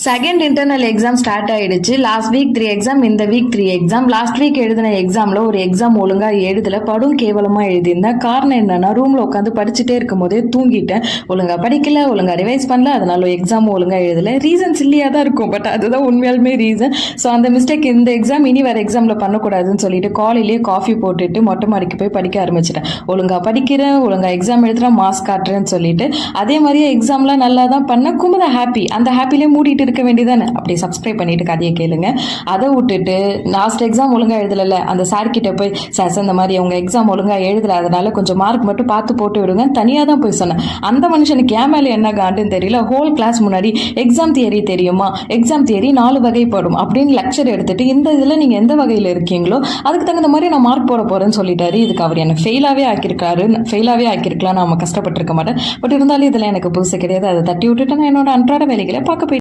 Second internal exam start ஆயிடுச்சு. Last week 3 exam, இந்த week 3 exam. Last week எழுதின எக்ஸாம்ல ஒரு எக்ஸாம் ஒழுங்கா எழுதல, படும் கேவலமா எழுதியிருந்தேன். காரணம் என்னன்னா, ரூம்ல உட்காந்து படிச்சுட்டே இருக்கும் போதே தூங்கிட்டேன். ஒழுங்கா படிக்கல, ஒழுங்கா ரிவைஸ் பண்ணல, அதனால எக்ஸாம் ஒழுங்கா எழுதல. ரீசன் சில்லியா தான் இருக்கும், பட் அதுதான் உண்மையாலுமே ரீசன். ஸோ அந்த மிஸ்டேக் இந்த எக்ஸாம் இனி வேற எக்ஸாம்ல பண்ணக்கூடாதுன்னு சொல்லிட்டு காலையிலேயே காஃபி போட்டுட்டு மொட்டை மாடிக்கு போய் படிக்க ஆரம்பிச்சிட்டேன். ஒழுங்கா படிக்கிறேன், ஒழுங்கா எக்ஸாம் எழுதுறேன், மார்க்ஸ் காட்டுறேன்னு சொல்லிட்டு. அதே மாதிரியே எக்ஸாம்லாம் நல்லா தான் பண்ண. குமுத ஹாப்பி, அந்த ஹாப்பிலே மூடிட்டு இருக்க வேண்டியதானே. அப்படி சப்ஸ்கிரைப் பண்ணிட்டு கதையை கேளுங்க. அதை விட்டுட்டு லாஸ்ட் எக்ஸாம் ஒழுங்கா எழுதல, அந்த சார் கிட்ட போய் சார் இந்த மாதிரி உங்க எக்ஸாம் ஒழுங்கா எழுதல, அதனால கொஞ்சம் மார்க் மட்டும் பார்த்து போட்டு விடுங்க தனியா தான் போய் சொன்னேன். அந்த மனுஷனுக்கு ஏன் மேல என்ன காண்டுன்னு தெரியல. ஹோல் கிளாஸ் முன்னாடி எக்ஸாம் தியரி தெரியுமா, எக்ஸாம் தியரி 4 வகைப்படும் அப்படின்னு லெக்சர் எடுத்துட்டு, இந்த இதுல நீங்க எந்த வகையில இருக்கீங்களோ அதுக்கு தகுந்த மாதிரி நான் மார்க் போட போறேன்னு சொல்லிட்டாரு. இதுக்கு அவர் என்ன ஃபெயிலாவே ஆக்கியிருக்கலாம், நான் கஷ்டப்பட்டிருக்க மாட்டேன். பட் இருந்தாலும் இதுல எனக்கு புதுசு கிடையாது. அதை தட்டி விட்டுட்டு நான் என்னோட அன்றாட வேலைகளை பார்க்க போயிட்டேன்.